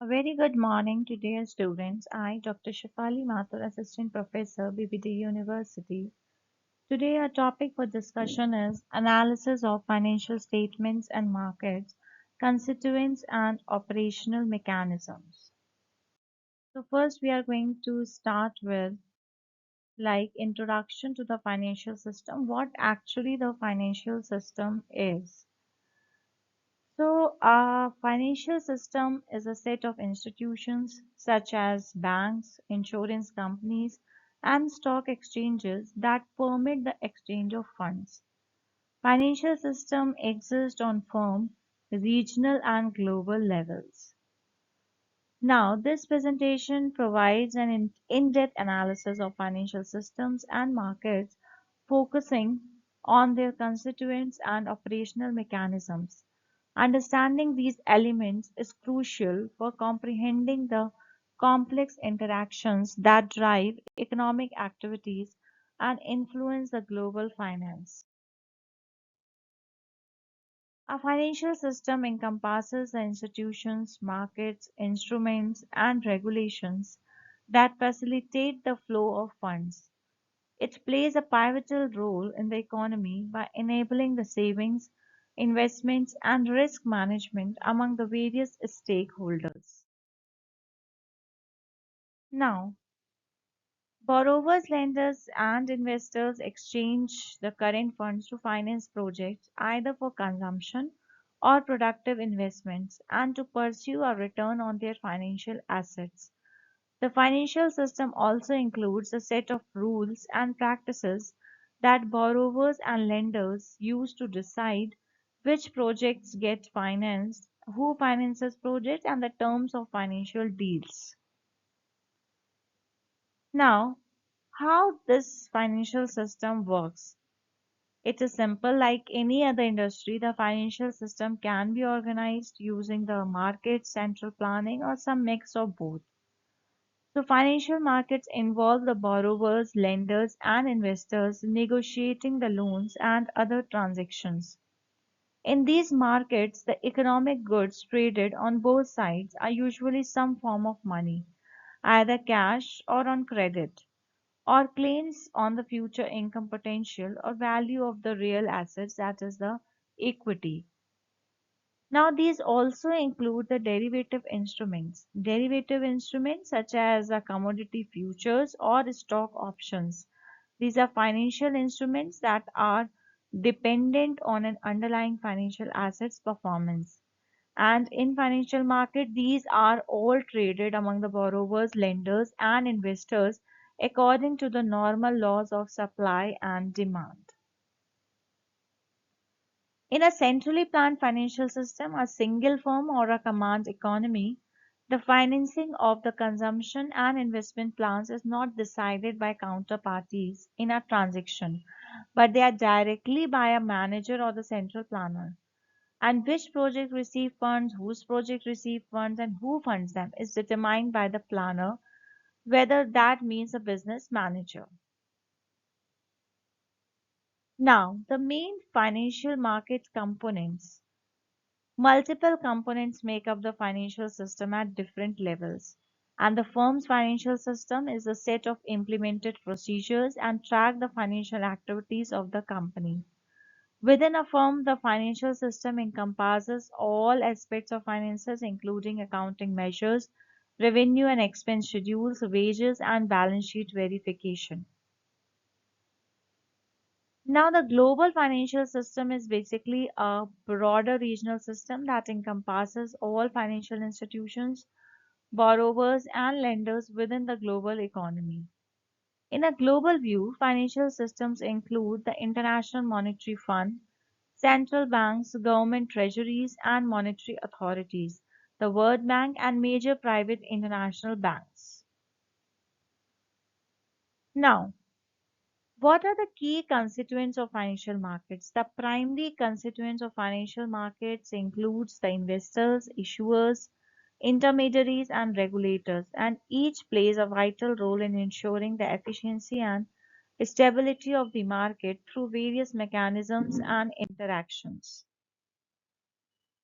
A very good morning to dear students. I, Dr. Shephali Assistant Professor, BBDU University. Today, our topic for discussion is analysis of financial statements and markets, constituents, and operational mechanisms. So, first, we are going to start with introduction to the financial system, what actually the financial system is. So, a financial system is a set of institutions such as banks, insurance companies, and stock exchanges that permit the exchange of funds. Financial systems exist on firm, regional, and global levels. Now, this presentation provides an in-depth analysis of financial systems and markets, focusing on their constituents and operational mechanisms. Understanding these elements is crucial for comprehending the complex interactions that drive economic activities and influence the global finance. A financial system encompasses the institutions, markets, instruments, and regulations that facilitate the flow of funds. It plays a pivotal role in the economy by enabling the savings, investments, and risk management among the various stakeholders. Now, borrowers, lenders, and investors exchange the current funds to finance projects either for consumption or productive investments and to pursue a return on their financial assets. The financial system also includes a set of rules and practices that borrowers and lenders use to decide which projects get financed, who finances projects, and the terms of financial deals. Now, how this financial system works. It is simple. Like any other industry, the financial system can be organized using the market, central planning, or some mix of both. So financial markets involve the borrowers, lenders, and investors negotiating the loans and other transactions. In these markets, the economic goods traded on both sides are usually some form of money, either cash or on credit, or claims on the future income potential or value of the real assets, that is the equity. Now, these also include the derivative instruments. Derivative instruments such as commodity futures or stock options. These are financial instruments that are dependent on an underlying financial asset's performance. And in financial market, these are all traded among the borrowers, lenders, and investors according to the normal laws of supply and demand. In a centrally planned financial system, a single firm or a command economy, the financing of the consumption and investment plans is not decided by counterparties in a transaction, but they are directly by a manager or the central planner. And which project receive funds, whose project receive funds, and who funds them is determined by the planner, whether that means a business manager. Now, the main financial market components. Multiple components make up the financial system at different levels, and the firm's financial system is a set of implemented procedures and track the financial activities of the company. Within a firm, the financial system encompasses all aspects of finances, including accounting measures, revenue and expense schedules, wages, and balance sheet verification. Now, the global financial system is basically a broader regional system that encompasses all financial institutions, borrowers, and lenders within the global economy. In a global view, financial systems include the International Monetary Fund, central banks, government treasuries, and monetary authorities, the World Bank, and major private international banks. Now, what are the key constituents of financial markets? The primary constituents of financial markets includes the investors, issuers, intermediaries, and regulators, and each plays a vital role in ensuring the efficiency and stability of the market through various mechanisms and interactions.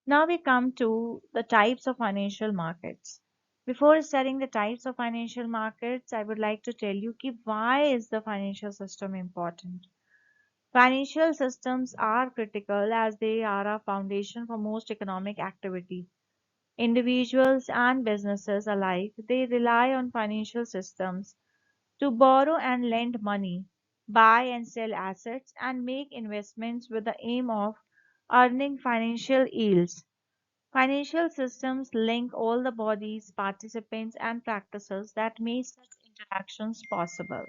Now we come to the types of financial markets. Before studying the types of financial markets, I would like to tell you why is the financial system important. Financial systems are critical as they are a foundation for most economic activity. Individuals and businesses alike, they rely on financial systems to borrow and lend money, buy and sell assets, and make investments with the aim of earning financial yields. Financial systems link all the bodies, participants, and practices that make such interactions possible.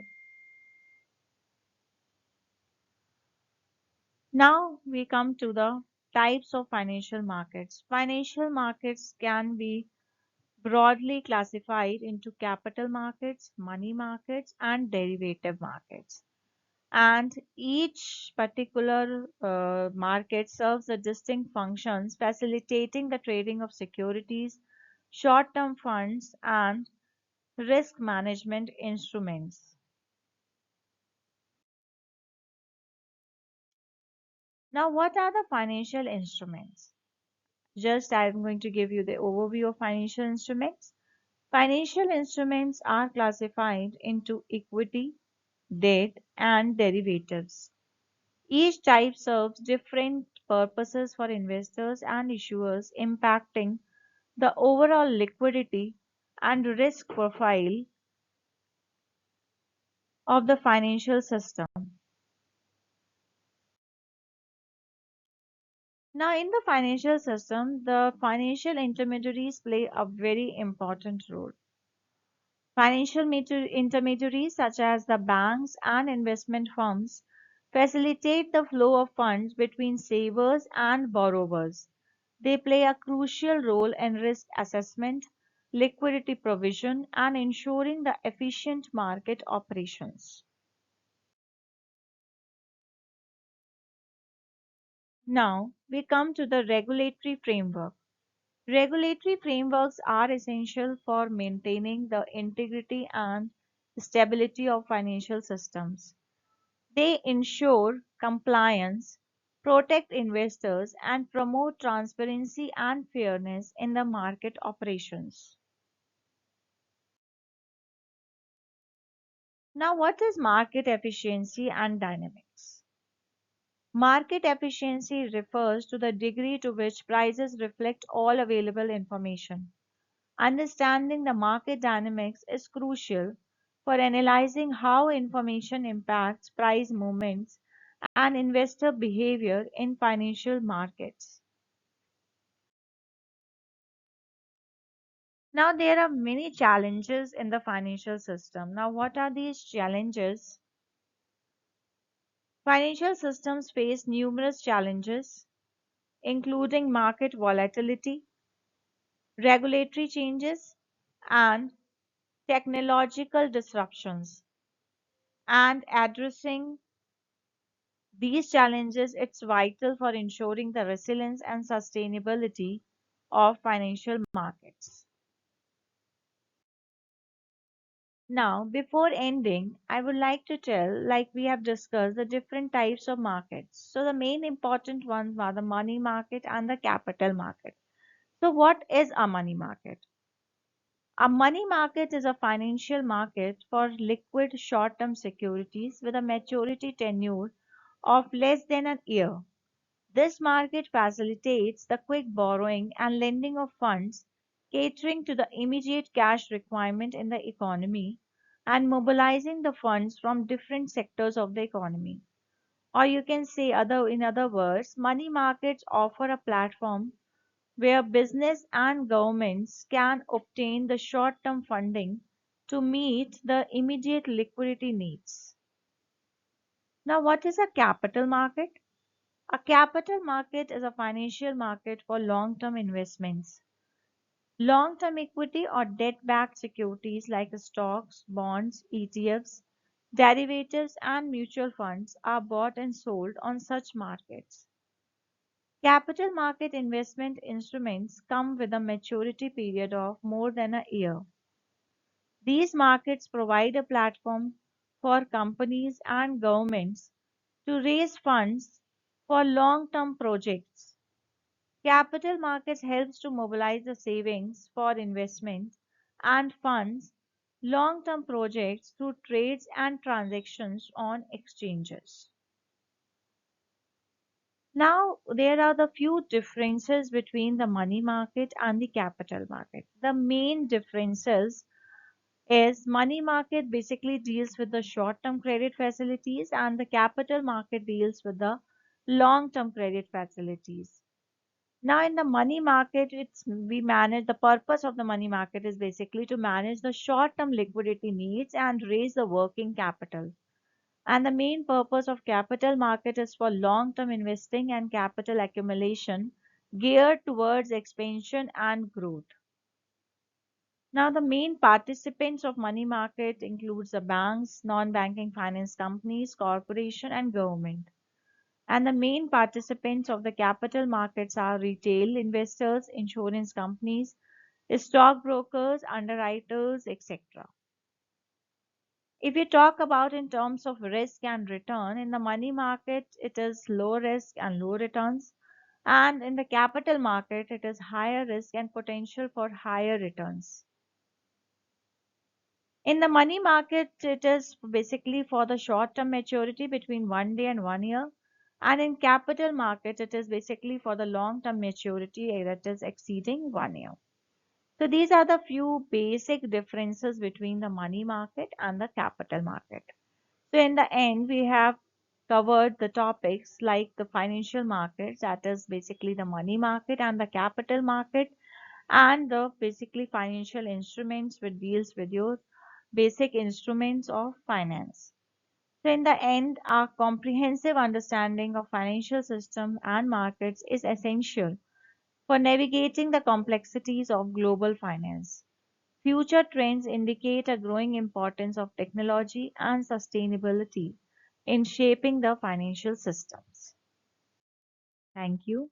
Now we come to the types of financial markets. Financial markets can be broadly classified into capital markets, money markets, and derivative markets. And each particular market serves the distinct functions, facilitating the trading of securities, short term funds, and risk management instruments. Now, what are the financial instruments? Just I'm going to give you the overview of financial instruments. Financial instruments are classified into equity, debt, and derivatives. Each type serves different purposes for investors and issuers, impacting the overall liquidity and risk profile of the financial system. Now, in the financial system, the financial intermediaries play a very important role. Financial intermediaries, such as the banks and investment firms, facilitate the flow of funds between savers and borrowers. They play a crucial role in risk assessment, liquidity provision, and ensuring the efficient market operations. Now, we come to the regulatory framework. Regulatory frameworks are essential for maintaining the integrity and stability of financial systems. They ensure compliance, protect investors, and promote transparency and fairness in the market operations. Now, what is market efficiency and dynamics? Market efficiency refers to the degree to which prices reflect all available information. Understanding the market dynamics is crucial for analyzing how information impacts price movements and investor behavior in financial markets. Now, there are many challenges in the financial system. Now, what are these challenges? Financial systems face numerous challenges, including market volatility, regulatory changes, and technological disruptions. And addressing these challenges, it's vital for ensuring the resilience and sustainability of financial markets. Now, before ending, I would like to tell, like we have discussed, the different types of markets. So, the main important ones are the money market and the capital market. So, what is a money market? A money market is a financial market for liquid short term securities with a maturity tenure of less than a year. This market facilitates the quick borrowing and lending of funds, catering to the immediate cash requirement in the economy and mobilizing the funds from different sectors of the economy. Or you can say in other words, money markets offer a platform where business and governments can obtain the short-term funding to meet the immediate liquidity needs. Now, what is a capital market? A capital market is a financial market for long-term investments. Long-term equity or debt-backed securities like stocks, bonds, ETFs, derivatives, and mutual funds are bought and sold on such markets. Capital market investment instruments come with a maturity period of more than a year. These markets provide a platform for companies and governments to raise funds for long-term projects. Capital markets helps to mobilize the savings for investment and funds long-term projects through trades and transactions on exchanges. Now, there are the few differences between the money market and the capital market. The main differences is money market basically deals with the short-term credit facilities and the capital market deals with the long-term credit facilities. Now in the money market, we manage the purpose of the money market is basically to manage the short-term liquidity needs and raise the working capital. And the main purpose of capital market is for long-term investing and capital accumulation geared towards expansion and growth. Now, the main participants of money market includes the banks, non-banking finance companies, corporation, and government. And the main participants of the capital markets are retail investors, insurance companies, stockbrokers, underwriters, etc. If you talk about in terms of risk and return, in the money market, it is low risk and low returns. And in the capital market, it is higher risk and potential for higher returns. In the money market, it is basically for the short term maturity between 1 day and 1 year. And in capital market, it is basically for the long term maturity that is exceeding 1 year. So these are the few basic differences between the money market and the capital market. So in the end, we have covered the topics like the financial markets, that is basically the money market and the capital market, and the basically financial instruments which deals with your basic instruments of finance. So in the end, our comprehensive understanding of financial system and markets is essential for navigating the complexities of global finance. Future trends indicate a growing importance of technology and sustainability in shaping the financial systems. Thank you.